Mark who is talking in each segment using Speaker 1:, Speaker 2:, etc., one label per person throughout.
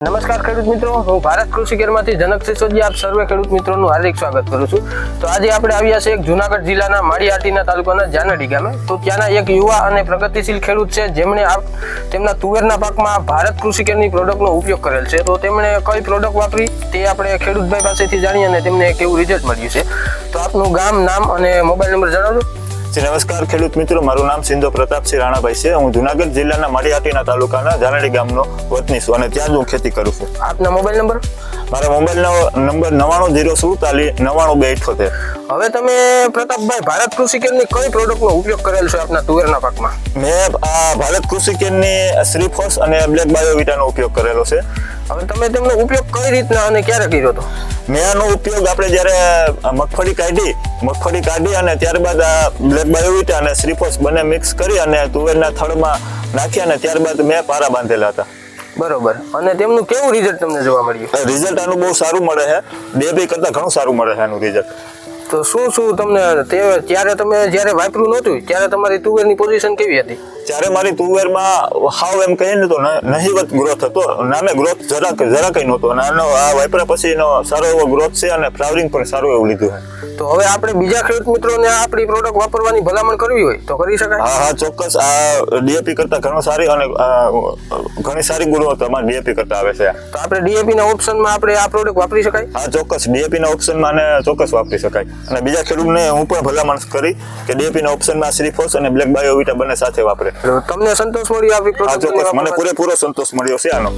Speaker 1: નમસ્કાર ખેડૂત મિત્રો, હું ભારત કૃષિ કેરમાંથી જનક સિસોદિયા આપ સર્વે ખેડૂત મિત્રોનું હાર્દિક સ્વાગત કરું છું। તો આજે આપણે આવ્યા છે એક જૂનાગઢ જિલ્લાના માળિયાહાટીના તાલુકાના જાનડી ગામે। તો ત્યાંના એક યુવા અને પ્રગતિશીલ ખેડૂત છે જેમણે તેમના તુવેરના પાકમાં ભારત કૃષિ કેરની પ્રોડક્ટનો ઉપયોગ કરેલ છે। તો તેમણે કઈ પ્રોડક્ટ વાપરી તે આપણે ખેડૂતભાઈ પાસેથી જાણીએ અને તેમને કેવું રિઝલ્ટ મળ્યું છે। તો આપનું ગામ, નામ અને મોબાઈલ નંબર જણાવજો।
Speaker 2: નમસ્કાર ખેડૂત મિત્રો, મારું નામ સિંધો પ્રતાપસિંહ રાણાભાઈ છે। હું જુનાગઢ જિલ્લાના માળિયાહાટીના તાલુકાના જાનડી ગામનો વતની છું અને ત્યાં જ હું ખેતી કરું છું।
Speaker 1: આપના મોબાઈલ નંબર?
Speaker 2: મારા મોબાઈલનો નંબર 99044298।
Speaker 1: હવે તમે પ્રતાપભાઈ ભારત કૃષિ કેરની કઈ પ્રોડક્ટનો ઉપયોગ કરેલ છે આપના તુવેરના પાકમાં?
Speaker 2: મેં આ ભારત કૃષિ કેરની શ્રીફોસ અને બ્લેક બાયોવિટાનો ઉપયોગ કરેલો છે।
Speaker 1: હવે તમે તેમનો ઉપયોગ કઈ રીતના અને ક્યારે કર્યો હતો?
Speaker 2: મેં આનો ઉપયોગ આપણે જ્યારે મગફળી કાઢી અને ત્યારબાદ આ બ્લેક બાયોવિટા અને શ્રીફોસ બંને મિક્સ કરી અને તુવેરના થડમાં નાખી અને ત્યારબાદ મેં પારા બાંધેલા હતા।
Speaker 1: બરોબર, અને તેમનું કેવું રિઝલ્ટ તમને જોવા મળ્યું?
Speaker 2: રિઝલ્ટ આનું બહુ સારું મળે છે, DAP કરતાં ઘણું સારું મળે છે આનું રિઝલ્ટ।
Speaker 1: તો શું તમને ત્યારે તમે જ્યારે વાપર્યું નહોતું ત્યારે તમારી તુવેરની પોઝિશન કેવી હતી?
Speaker 2: ત્યારે મારી તુવેરમાં હાવ એમ કહીએ ને તો નહિવત ગ્રોથ હતો, નામે ગ્રોથ જરા કંઈ નહોતો અને આનો આ વાપર્યા પછીનો સારો એવો ગ્રોથ છે અને ફ્લાવરિંગ પણ સારું એવું લીધું છે।
Speaker 1: તો હવે આપણે બીજા ખેડૂત મિત્રોને આપણી પ્રોડક્ટ વાપરવાની ભલામણ કરવી હોય તો કરી શકાય?
Speaker 2: હા, ચોક્કસ। આ DAP કરતાં ઘણો સારી અને ઘણી સારી ગુણવત્તા અમારી DAP કરતાં આવે છે।
Speaker 1: તો આપણે DAP ના ઓપ્શનમાં આપણે આ પ્રોડક્ટ વાપરી શકાય?
Speaker 2: હા, ચોક્કસ DAP ના ઓપ્શનમાં આને ચોક્કસ વાપરી શકાય અને બીજા ખેડૂતને હું પણ ભલામણ કરી કે DAP ના ઓપ્શનમાં શ્રીફોસ અને બ્લેક બાયોવિટા બંને સાથે વાપરે।
Speaker 1: તમને સંતોષ મળ્યો આપણી
Speaker 2: હા,
Speaker 1: પ્રોડક્ટ?
Speaker 2: ચોક્કસ, મને પૂરેપૂરો સંતોષ મળ્યો છે આનો।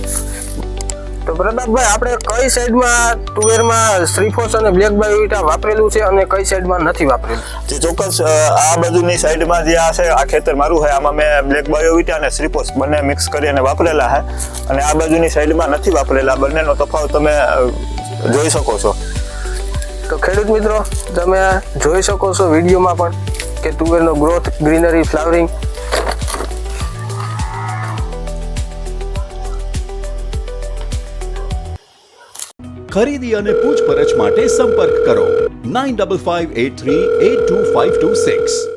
Speaker 1: તો પ્રતાપભાઈ, આપણે કઈ સાઈડમાં તુવેરમાં શ્રીફોસ અને બ્લેક બાયોવિટા વાપરેલું છે અને કઈ સાઈડમાં નથી વાપરેલું?
Speaker 2: જે ચોક્કસ આ બાજુની સાઈડમાં જે આ છે, આ ખેતર મારું છે, આમાં મેં બ્લેક બાયોવિટા અને શ્રીફોસ બંને મિક્સ કરી અને વાપરેલા છે અને આ બાજુની સાઈડમાં નથી વાપરેલા। બંનેનો તફાવત તમે જોઈ શકો છો।
Speaker 1: તો ખેડૂત મિત્રો, તમે જોઈ શકો છો વિડીયોમાં પણ કે તુવેરનો ગ્રોથ, ગ્રીનરી, ફ્લાવરિંગ।
Speaker 3: ખરીદી અને પૂછપરછ માટે સંપર્ક કરો 9558382526।